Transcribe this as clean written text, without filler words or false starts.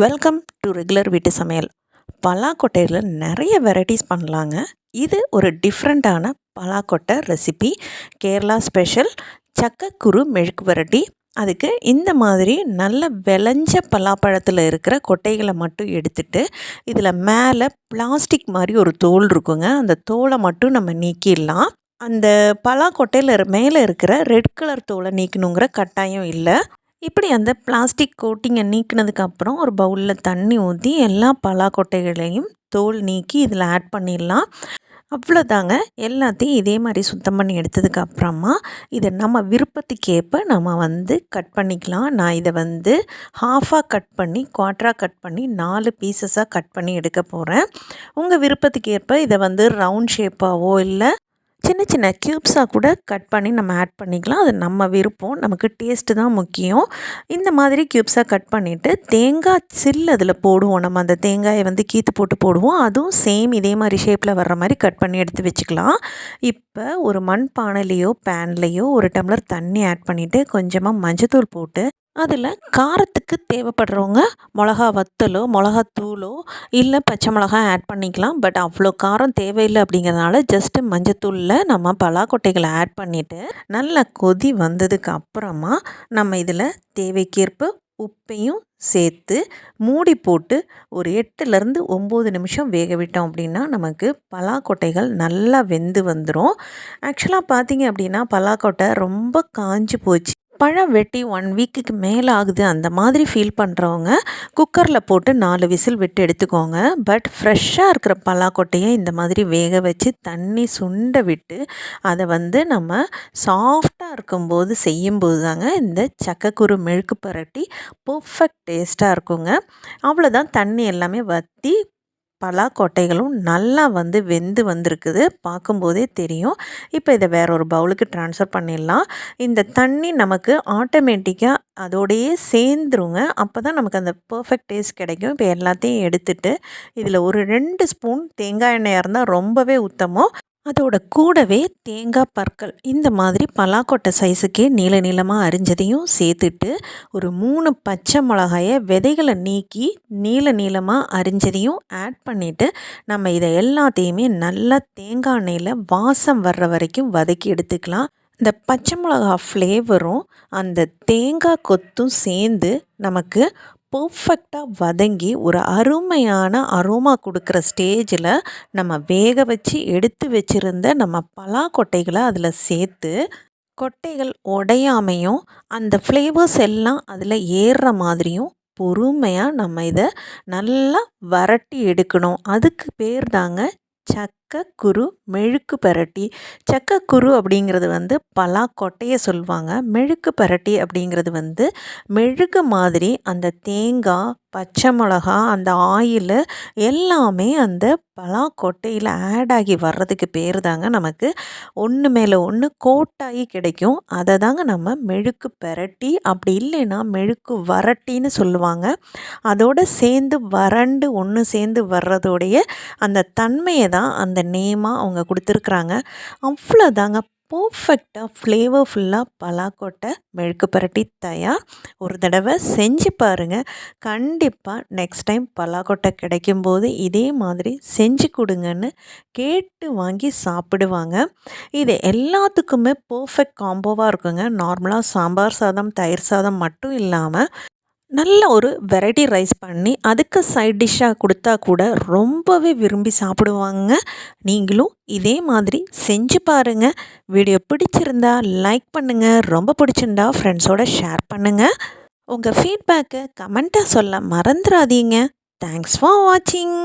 Welcome to regular வீட்டு சமையல். பலாக்கொட்டையில் நிறைய வெரைட்டிஸ் பண்ணலாங்க. இது ஒரு டிஃப்ரெண்ட்டான பலாக்கொட்டை ரெசிபி. கேரளா ஸ்பெஷல் சக்கக்குரு மெழுக்கு வரட்டி. அதுக்கு இந்த மாதிரி நல்ல விளைஞ்ச பலாப்பழத்தில் இருக்கிற கொட்டைகளை மட்டும் எடுத்துட்டு இதில் மேலே பிளாஸ்டிக் மாதிரி ஒரு தோல் இருக்குங்க. அந்த தோலை மட்டும் நம்ம நீக்கிடலாம். அந்த பலாக்கொட்டையில் மேலே இருக்கிற ரெட் கலர் தோலை நீக்கணுங்கிற கட்டாயம் இல்லை. இப்படி அந்த பிளாஸ்டிக் கோட்டிங்கை நீக்கினதுக்கப்புறம் ஒரு பவுலில் தண்ணி ஊற்றி எல்லா பலாக்கொட்டைகளையும் தோல் நீக்கி இதில் ஆட் பண்ணிடலாம். அவ்வளோதாங்க. எல்லாத்தையும் இதே மாதிரி சுத்தம் பண்ணி எடுத்ததுக்கப்புறமா இதை நம்ம விருப்பத்துக்கேற்ப நம்ம கட் பண்ணிக்கலாம். நான் இதை ஹாஃபாக கட் பண்ணி குவார்ட்டராக கட் பண்ணி 4 பீசஸாக கட் பண்ணி எடுக்க போகிறேன். உங்கள் விருப்பத்துக்கேற்ப இதை ரவுண்ட் ஷேப்பாகவோ இல்லை சின்ன சின்ன க்யூப்ஸாக கூட கட் பண்ணி நம்ம ஆட் பண்ணிக்கலாம். அது நம்ம விருப்பம். நமக்கு டேஸ்ட்டு தான் முக்கியம். இந்த மாதிரி க்யூப்ஸாக கட் பண்ணிவிட்டு தேங்காய் சில் அதில் போடுவோம். நம்ம அந்த தேங்காயை கீற்று போட்டு போடுவோம். அதுவும் சேம் இதே மாதிரி ஷேப்பில் வர்ற மாதிரி கட் பண்ணி எடுத்து வச்சுக்கலாம். இப்போ ஒரு மண் பானையிலையோ பேன்லேயோ ஒரு டம்ளர் தண்ணி ஆட் பண்ணிவிட்டு கொஞ்சமாக மஞ்சத்தூள் போட்டு அதில் காரத்துக்கு தேவைப்படுறவங்க மிளகா வத்தலோ மிளகாத்தூளோ இல்லை பச்சை மிளகாய் ஆட் பண்ணிக்கலாம். பட் அவ்வளோ காரம் தேவையில்லை அப்படிங்கிறதுனால ஜஸ்ட்டு மஞ்சத்தூளில் நம்ம பலாக்கொட்டைகளை ஆட் பண்ணிவிட்டு நல்லா கொதி வந்ததுக்கு அப்புறமா நம்ம இதில் தேவைக்கேற்ப உப்பையும் சேர்த்து மூடி போட்டு ஒரு 8லேருந்து 9 நிமிஷம் வேக விட்டோம் அப்படின்னா நமக்கு பலாக்கொட்டைகள் நல்லா வெந்து வந்துடும். ஆக்சுவலாக பார்த்திங்க அப்படின்னா பலாக்கொட்டை ரொம்ப காஞ்சி போச்சு, பழம் வெட்டி 1 வீக்குக்கு மேலே ஆகுது, அந்த மாதிரி ஃபீல் பண்ணுறவங்க குக்கரில் போட்டு 4 விசில் விட்டு எடுத்துக்கோங்க. பட் ஃப்ரெஷ்ஷாக இருக்கிற பலாக்கொட்டையை இந்த மாதிரி வேக வச்சு தண்ணி சுண்ட விட்டு அதை நம்ம சாஃப்டாக இருக்கும்போது செய்யும்போது தாங்க இந்த சக்கக்குரு மெழுக்கு பரட்டி பர்ஃபெக்ட் டேஸ்ட்டாக இருக்குங்க. அவ்வளோதான். தண்ணி எல்லாமே வற்றி பலாக்கொட்டைகளும் நல்லா வெந்து வந்திருக்குது. பார்க்கும்போதே தெரியும். இப்போ இதை வேற ஒரு பவுலுக்கு ட்ரான்ஸ்ஃபர் பண்ணிடலாம். இந்த தண்ணி நமக்கு ஆட்டோமேட்டிக்காக அதோடையே சேர்ந்துருங்க. அப்போ தான் நமக்கு அந்த பர்ஃபெக்ட் டேஸ்ட் கிடைக்கும். இப்போ எல்லாத்தையும் எடுத்துட்டு இதில் ஒரு 2 ஸ்பூன் தேங்காய் எண்ணெயாக இருந்தால் ரொம்பவே உத்தமம். அதோட கூடவே தேங்காய் பற்கள் இந்த மாதிரி பலாக்கொட்டை சைஸுக்கே நீள நீளமாக அரிஞ்சதையும் சேர்த்துட்டு ஒரு 3 பச்சை மிளகாயை விதைகளை நீக்கி நீள நீளமாக அரிஞ்சதையும் ஆட் பண்ணிவிட்டு நம்ம இதை எல்லாத்தையுமே நல்லா தேங்காய் எண்ணெயில் வாசம் வர்ற வரைக்கும் வதக்கி எடுத்துக்கலாம். இந்த பச்சை மிளகா ஃப்ளேவரும் அந்த தேங்காய் கொத்தும் சேர்ந்து நமக்கு பர்ஃபெக்டாக வதங்கி ஒரு அருமையான அரோமா கொடுக்குற ஸ்டேஜில் நம்ம வேக வச்சு எடுத்து வச்சுருந்த நம்ம பலாக்கொட்டைகளை அதில் சேர்த்து கொட்டைகள் உடையாமையும் அந்த ஃப்ளேவர்ஸ் எல்லாம் அதில் ஏறுற மாதிரியும் பொறுமையாக நம்ம இதை நல்லா வரட்டி எடுக்கணும். அதுக்கு பேர் தாங்க சக்கக்குரு மெழுக்கு பரட்டி. சக்கக்குரு அப்படிங்கிறது பலாக்கொட்டையை சொல்லுவாங்க. மெழுக்கு பரட்டி அப்படிங்கிறது மெழுகு மாதிரி அந்த தேங்காய் பச்சை மிளகா அந்த ஆயில் எல்லாமே அந்த பலாக்கொட்டையில் ஆட் ஆகி வர்றதுக்கு பேர் தாங்க நமக்கு ஒன்று மேலே ஒன்று கோட்டாகி கிடைக்கும். அதை தாங்க நம்ம மெழுக்கு பரட்டி, அப்படி இல்லைன்னா மெழுக்கு வரட்டின்னு சொல்லுவாங்க. அதோடு சேர்ந்து வறண்டு ஒன்று சேர்ந்து வர்றதோடைய அந்த தன்மையை தான் அந்த நேமாக அவங்க கொடுத்துருக்குறாங்க. அவ்வளோதாங்க. பர்ஃபெக்டாக ஃப்ளேவர்ஃபுல்லாக பலாக்கொட்டை மெழுக்கு பரட்டி தயார். ஒரு தடவை செஞ்சு பாருங்கள். கண்டிப்பாக நெக்ஸ்ட் டைம் பலாக்கொட்டை கிடைக்கும்போது இதே மாதிரி செஞ்சு கொடுங்கன்னு கேட்டு வாங்கி சாப்பிடுவாங்க. இது எல்லாத்துக்குமே பர்ஃபெக்ட் காம்போவாக இருக்குங்க. நார்மலாக சாம்பார் சாதம் தயிர் சாதம் மட்டும் இல்லாமல் நல்ல ஒரு வெரைட்டி ரைஸ் பண்ணி அதுக்கு சைட் டிஷ்ஷாக கொடுத்தா கூட ரொம்பவே விரும்பி சாப்பிடுவாங்க. நீங்களும் இதே மாதிரி செஞ்சு பாருங்கள். வீடியோ பிடிச்சிருந்தா லைக் பண்ணுங்கள். ரொம்ப பிடிச்சிருந்தா ஃப்ரெண்ட்ஸோட ஷேர் பண்ணுங்கள். உங்கள் ஃபீட்பேக்கை கமெண்ட்டாக சொல்ல மறந்துடாதீங்க. தேங்க்ஸ் ஃபார் வாட்சிங்.